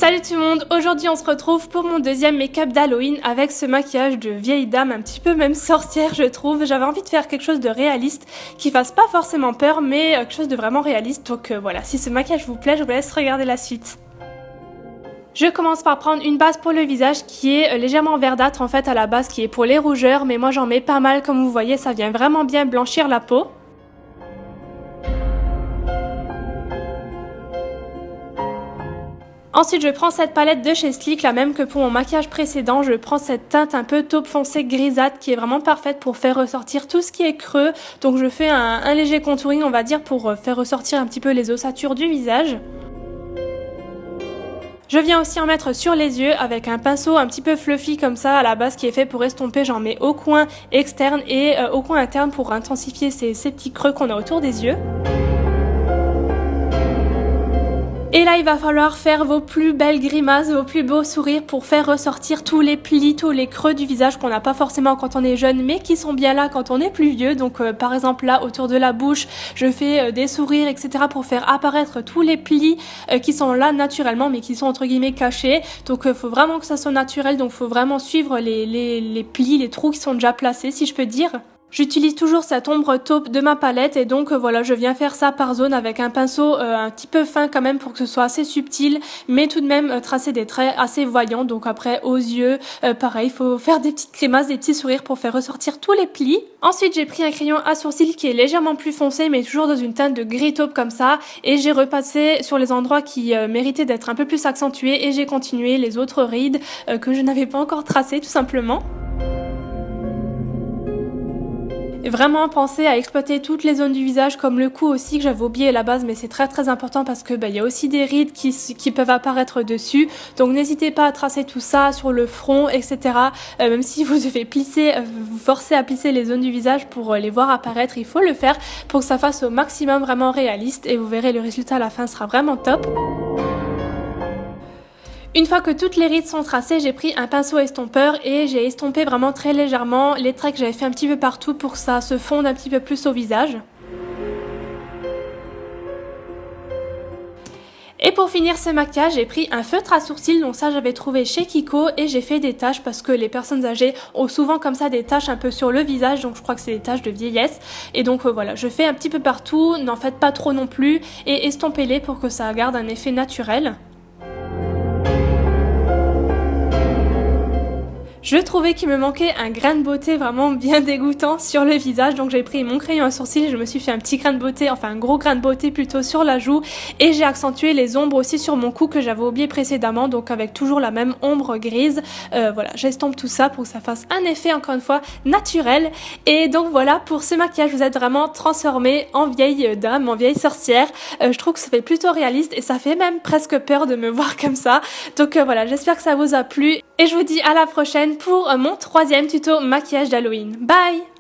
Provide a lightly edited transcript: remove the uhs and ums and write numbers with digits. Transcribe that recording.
Salut tout le monde, aujourd'hui on se retrouve pour mon deuxième make-up d'Halloween avec ce maquillage de vieille dame, un petit peu même sorcière je trouve. J'avais envie de faire quelque chose de réaliste, qui fasse pas forcément peur mais quelque chose de vraiment réaliste. Donc voilà, si ce maquillage vous plaît, je vous laisse regarder la suite. Je commence par prendre une base pour le visage qui est légèrement verdâtre en fait à la base, qui est pour les rougeurs, mais moi j'en mets pas mal comme vous voyez, ça vient vraiment bien blanchir la peau. Ensuite, je prends cette palette de chez Sleek, la même que pour mon maquillage précédent. Je prends cette teinte un peu taupe foncé grisâtre qui est vraiment parfaite pour faire ressortir tout ce qui est creux. Donc je fais un léger contouring, on va dire, pour faire ressortir un petit peu les ossatures du visage. Je viens aussi en mettre sur les yeux avec un pinceau un petit peu fluffy comme ça à la base qui est fait pour estomper. J'en mets au coin externe et au coin interne pour intensifier ces petits creux qu'on a autour des yeux. Et là, il va falloir faire vos plus belles grimaces, vos plus beaux sourires pour faire ressortir tous les plis, tous les creux du visage qu'on n'a pas forcément quand on est jeune, mais qui sont bien là quand on est plus vieux. Donc par exemple là, autour de la bouche, je fais des sourires, etc. pour faire apparaître tous les plis qui sont là naturellement, mais qui sont entre guillemets cachés. Donc faut vraiment que ça soit naturel, donc faut vraiment suivre les plis, les trous qui sont déjà placés, si je peux dire. J'utilise toujours cette ombre taupe de ma palette et donc voilà, je viens faire ça par zone avec un pinceau un petit peu fin quand même pour que ce soit assez subtil, mais tout de même tracer des traits assez voyants. Donc après aux yeux, pareil, il faut faire des petites grimaces, des petits sourires pour faire ressortir tous les plis. Ensuite j'ai pris un crayon à sourcils qui est légèrement plus foncé mais toujours dans une teinte de gris taupe comme ça, et j'ai repassé sur les endroits qui méritaient d'être un peu plus accentués et j'ai continué les autres rides que je n'avais pas encore tracées tout simplement. Et vraiment penser à exploiter toutes les zones du visage, comme le cou aussi que j'avais oublié à la base, mais c'est très important parce que y a aussi des rides qui peuvent apparaître dessus. Donc n'hésitez pas à tracer tout ça sur le front, etc. Même si vous devez plisser, vous forcer à plisser les zones du visage pour les voir apparaître, il faut le faire pour que ça fasse au maximum vraiment réaliste et vous verrez le résultat à la fin sera vraiment top. Une fois que toutes les rides sont tracées, j'ai pris un pinceau estompeur et j'ai estompé vraiment très légèrement les traits que j'avais fait un petit peu partout pour que ça se fonde un petit peu plus au visage. Et pour finir ce maquillage, j'ai pris un feutre à sourcils, donc ça j'avais trouvé chez Kiko, et j'ai fait des taches parce que les personnes âgées ont souvent comme ça des taches un peu sur le visage, donc je crois que c'est des taches de vieillesse. Et donc voilà, je fais un petit peu partout, n'en faites pas trop non plus, et estompez-les pour que ça garde un effet naturel. Je trouvais qu'il me manquait un grain de beauté vraiment bien dégoûtant sur le visage, donc j'ai pris mon crayon à sourcils, je me suis fait un petit grain de beauté, enfin un gros grain de beauté plutôt sur la joue, et j'ai accentué les ombres aussi sur mon cou que j'avais oublié précédemment, donc avec toujours la même ombre grise. Voilà, j'estompe tout ça pour que ça fasse un effet encore une fois naturel. Et donc voilà, pour ce maquillage vous êtes vraiment transformée en vieille dame, en vieille sorcière. Je trouve que ça fait plutôt réaliste et ça fait même presque peur de me voir comme ça. Donc voilà, j'espère que ça vous a plu et je vous dis à la prochaine pour mon troisième tuto maquillage d'Halloween. Bye!